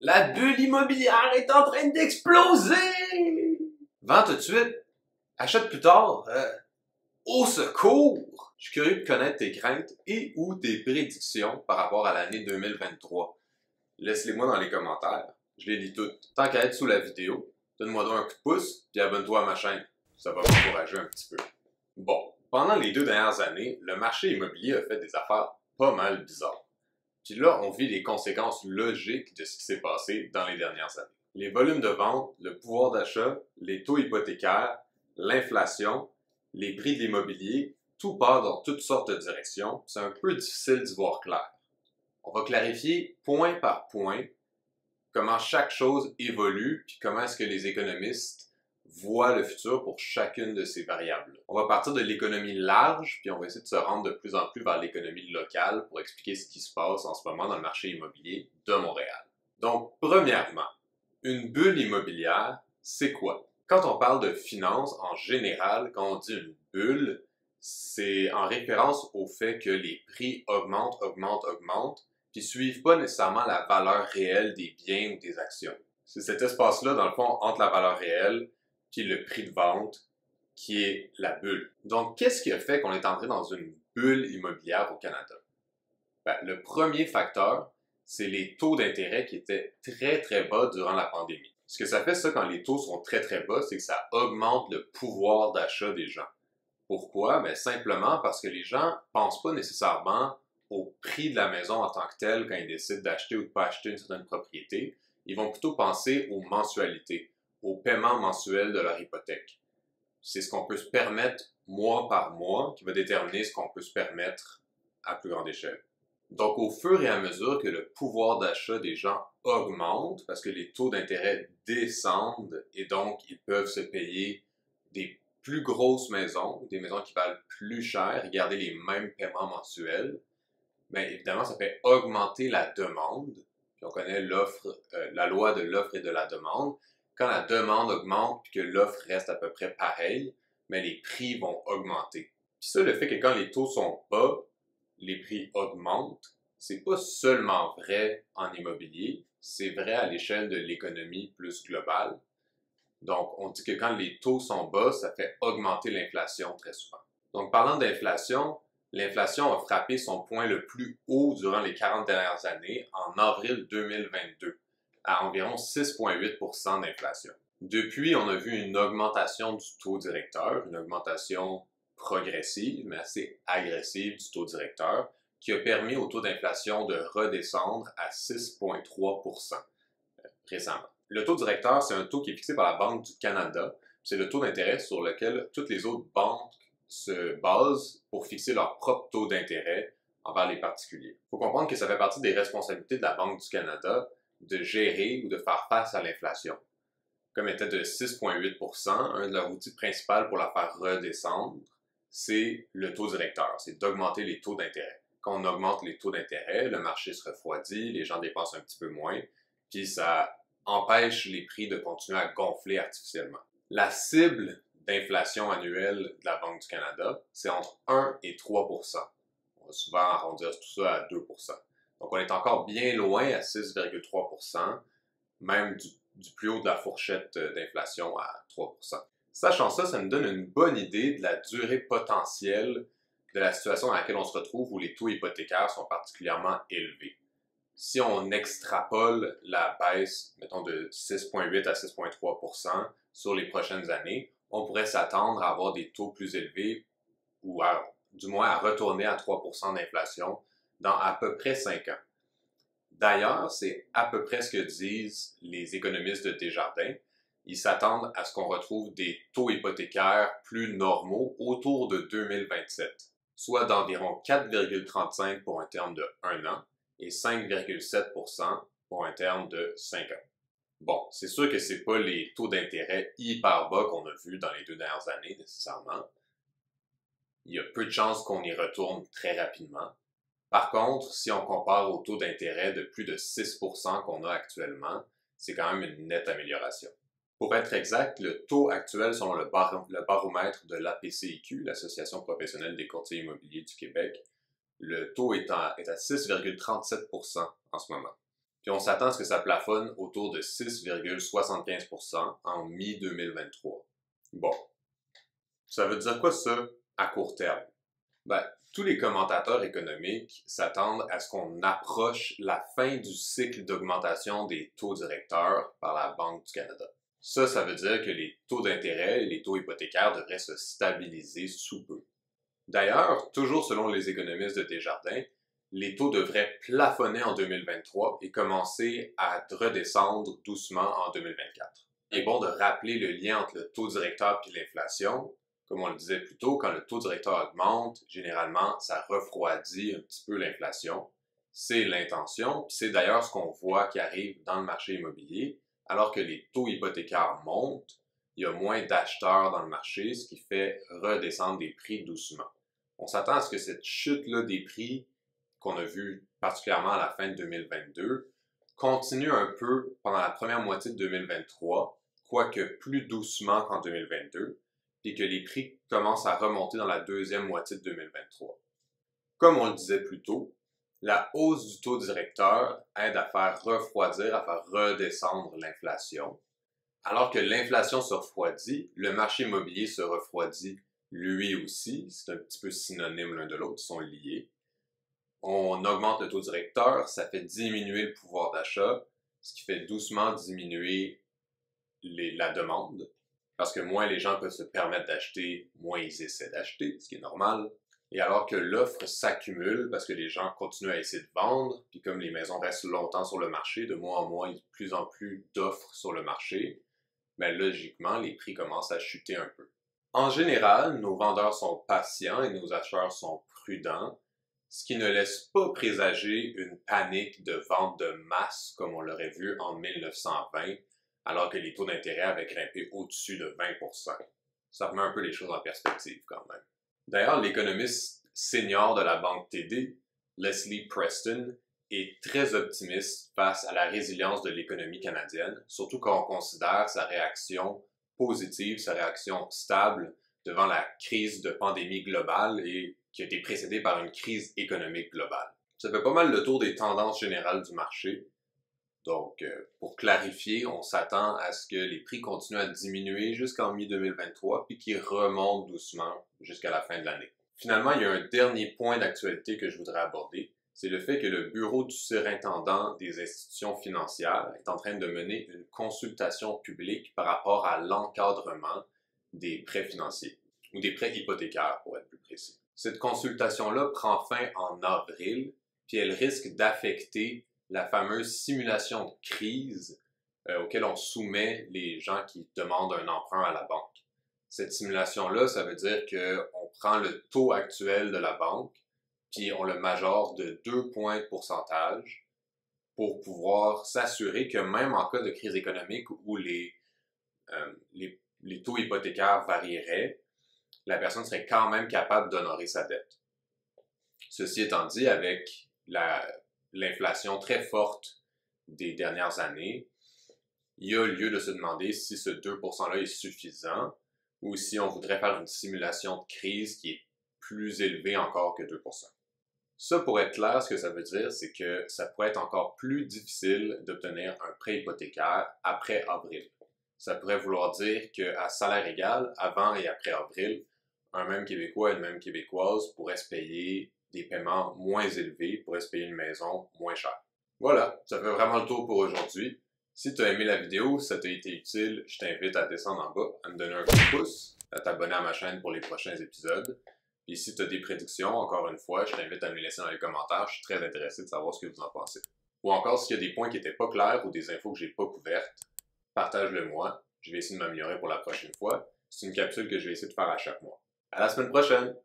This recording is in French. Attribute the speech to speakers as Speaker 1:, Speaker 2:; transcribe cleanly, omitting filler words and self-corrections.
Speaker 1: La bulle immobilière est en train d'exploser! Vends tout de suite, achète plus tard, au secours! Je suis curieux de connaître tes craintes et ou tes prédictions par rapport à l'année 2023. Laisse-les-moi dans les commentaires, je les lis toutes. Tant qu'à être sous la vidéo, donne-moi donc un coup de pouce puis abonne-toi à ma chaîne. Ça va m'encourager un petit peu. Bon, pendant les 2 dernières années, le marché immobilier a fait des affaires pas mal bizarres. Puis là, on vit les conséquences logiques de ce qui s'est passé dans les dernières années. Les volumes de vente, le pouvoir d'achat, les taux hypothécaires, l'inflation, les prix de l'immobilier, tout part dans toutes sortes de directions. C'est un peu difficile d'y voir clair. On va clarifier point par point comment chaque chose évolue, puis comment est-ce que les économistes voient le futur pour chacune de ces variables. On va partir de l'économie large, puis on va essayer de se rendre de plus en plus vers l'économie locale pour expliquer ce qui se passe en ce moment dans le marché immobilier de Montréal. Donc, premièrement, une bulle immobilière, c'est quoi? Quand on parle de finances, en général, quand on dit une bulle, c'est en référence au fait que les prix augmentent, puis suivent pas nécessairement la valeur réelle des biens ou des actions. C'est cet espace-là, dans le fond, entre la valeur réelle puis le prix de vente, qui est la bulle. Donc, qu'est-ce qui a fait qu'on est entré dans une bulle immobilière au Canada? Ben, le premier facteur, c'est les taux d'intérêt qui étaient très, très bas durant la pandémie. Ce que ça fait, ça, quand les taux sont très, très bas, c'est que ça augmente le pouvoir d'achat des gens. Pourquoi? Ben, simplement parce que les gens pensent pas nécessairement au prix de la maison en tant que tel quand ils décident d'acheter ou de pas acheter une certaine propriété. Ils vont plutôt penser aux mensualités, au paiement mensuel de leur hypothèque. C'est ce qu'on peut se permettre mois par mois qui va déterminer ce qu'on peut se permettre à plus grande échelle. Donc, au fur et à mesure que le pouvoir d'achat des gens augmente, parce que les taux d'intérêt descendent et donc ils peuvent se payer des plus grosses maisons, des maisons qui valent plus cher et garder les mêmes paiements mensuels, bien évidemment, ça fait augmenter la demande. Puis on connaît la loi de l'offre et de la demande. Quand la demande augmente et que l'offre reste à peu près pareille, mais les prix vont augmenter. Puis ça, le fait que quand les taux sont bas, les prix augmentent, c'est pas seulement vrai en immobilier, c'est vrai à l'échelle de l'économie plus globale. Donc, on dit que quand les taux sont bas, ça fait augmenter l'inflation très souvent. Donc, parlant d'inflation, l'inflation a frappé son point le plus haut durant les 40 dernières années, en avril 2022, à environ 6,8% d'inflation. Depuis, on a vu une augmentation du taux directeur, une augmentation progressive, mais assez agressive du taux directeur, qui a permis au taux d'inflation de redescendre à 6,3% récemment. Le taux directeur, c'est un taux qui est fixé par la Banque du Canada. C'est le taux d'intérêt sur lequel toutes les autres banques se basent pour fixer leur propre taux d'intérêt envers les particuliers. Il faut comprendre que ça fait partie des responsabilités de la Banque du Canada de gérer ou de faire face à l'inflation. Comme elle était de 6,8%, un de leurs outils principaux pour la faire redescendre, c'est le taux directeur, c'est d'augmenter les taux d'intérêt. Quand on augmente les taux d'intérêt, le marché se refroidit, les gens dépensent un petit peu moins, puis ça empêche les prix de continuer à gonfler artificiellement. La cible d'inflation annuelle de la Banque du Canada, c'est entre 1 et 3%. On va souvent arrondir tout ça à 2%. Donc on est encore bien loin à 6,3%, même du plus haut de la fourchette d'inflation à 3%. Sachant ça, ça nous donne une bonne idée de la durée potentielle de la situation dans laquelle on se retrouve où les taux hypothécaires sont particulièrement élevés. Si on extrapole la baisse, mettons de 6,8 à 6,3% sur les prochaines années, on pourrait s'attendre à avoir des taux plus élevés ou du moins à retourner à 3% d'inflation dans à peu près 5 ans. D'ailleurs, c'est à peu près ce que disent les économistes de Desjardins. Ils s'attendent à ce qu'on retrouve des taux hypothécaires plus normaux autour de 2027, soit d'environ 4,35 pour un terme de 1 an et 5,7% pour un terme de 5 ans. Bon, c'est sûr que c'est pas les taux d'intérêt hyper bas qu'on a vus dans les 2 dernières années nécessairement. Il y a peu de chances qu'on y retourne très rapidement. Par contre, si on compare au taux d'intérêt de plus de 6% qu'on a actuellement, c'est quand même une nette amélioration. Pour être exact, le taux actuel selon le baromètre de l'APCIQ, l'Association professionnelle des courtiers immobiliers du Québec, le taux est à 6,37% en ce moment. puis on s'attend à ce que ça plafonne autour de 6,75% en mi-2023. Bon, ça veut dire quoi ça à court terme? Ben, tous les commentateurs économiques s'attendent à ce qu'on approche la fin du cycle d'augmentation des taux directeurs par la Banque du Canada. Ça veut dire que les taux d'intérêt et les taux hypothécaires devraient se stabiliser sous peu. D'ailleurs, toujours selon les économistes de Desjardins, les taux devraient plafonner en 2023 et commencer à redescendre doucement en 2024. Il est bon de rappeler le lien entre le taux directeur et l'inflation. Comme on le disait plus tôt, quand le taux directeur augmente, généralement, ça refroidit un petit peu l'inflation. C'est l'intention, puis c'est d'ailleurs ce qu'on voit qui arrive dans le marché immobilier. Alors que les taux hypothécaires montent, il y a moins d'acheteurs dans le marché, ce qui fait redescendre les prix doucement. On s'attend à ce que cette chute-là des prix qu'on a vue particulièrement à la fin de 2022 continue un peu pendant la première moitié de 2023, quoique plus doucement qu'en 2022, et que les prix commencent à remonter dans la deuxième moitié de 2023. Comme on le disait plus tôt, la hausse du taux directeur aide à faire refroidir, à faire redescendre l'inflation. Alors que l'inflation se refroidit, le marché immobilier se refroidit lui aussi. C'est un petit peu synonyme l'un de l'autre, ils sont liés. On augmente le taux directeur, ça fait diminuer le pouvoir d'achat, ce qui fait doucement diminuer la demande. Parce que moins les gens peuvent se permettre d'acheter, moins ils essaient d'acheter, ce qui est normal. Et alors que l'offre s'accumule parce que les gens continuent à essayer de vendre, puis comme les maisons restent longtemps sur le marché, de mois en mois, il y a de plus en plus d'offres sur le marché, bien logiquement, les prix commencent à chuter un peu. En général, nos vendeurs sont patients et nos acheteurs sont prudents, ce qui ne laisse pas présager une panique de vente de masse comme on l'aurait vu en 1920, alors que les taux d'intérêt avaient grimpé au-dessus de 20%. Ça remet un peu les choses en perspective quand même. D'ailleurs, l'économiste senior de la banque TD, Leslie Preston, est très optimiste face à la résilience de l'économie canadienne, surtout quand on considère sa réaction positive, sa réaction stable devant la crise de pandémie globale et qui a été précédée par une crise économique globale. Ça fait pas mal le tour des tendances générales du marché. Donc, pour clarifier, on s'attend à ce que les prix continuent à diminuer jusqu'en mi-2023 puis qu'ils remontent doucement jusqu'à la fin de l'année. Finalement, il y a un dernier point d'actualité que je voudrais aborder. C'est le fait que le bureau du surintendant des institutions financières est en train de mener une consultation publique par rapport à l'encadrement des prêts financiers, ou des prêts hypothécaires pour être plus précis. Cette consultation-là prend fin en avril, puis elle risque d'affecter la fameuse simulation de crise auquel on soumet les gens qui demandent un emprunt à la banque. Cette simulation-là, ça veut dire qu'on prend le taux actuel de la banque, puis on le majore de 2 points de pourcentage pour pouvoir s'assurer que même en cas de crise économique où les taux hypothécaires varieraient, la personne serait quand même capable d'honorer sa dette. Ceci étant dit, avec l'inflation très forte des dernières années, il y a lieu de se demander si ce 2%-là est suffisant ou si on voudrait faire une simulation de crise qui est plus élevée encore que 2%. Ça, pour être clair, ce que ça veut dire, c'est que ça pourrait être encore plus difficile d'obtenir un prêt hypothécaire après avril. Ça pourrait vouloir dire qu'à salaire égal, avant et après avril, un même Québécois et une même Québécoise pourraient se payer des paiements moins élevés, pourraient se payer une maison moins chère. Voilà, ça fait vraiment le tour pour aujourd'hui. Si tu as aimé la vidéo, si ça t'a été utile, je t'invite à descendre en bas, à me donner un coup de pouce, à t'abonner à ma chaîne pour les prochains épisodes. Et si tu as des prédictions, encore une fois, je t'invite à me les laisser dans les commentaires, je suis très intéressé de savoir ce que vous en pensez. Ou encore, s'il y a des points qui n'étaient pas clairs ou des infos que j'ai pas couvertes, partage-le moi, je vais essayer de m'améliorer pour la prochaine fois. C'est une capsule que je vais essayer de faire à chaque mois. À la semaine prochaine!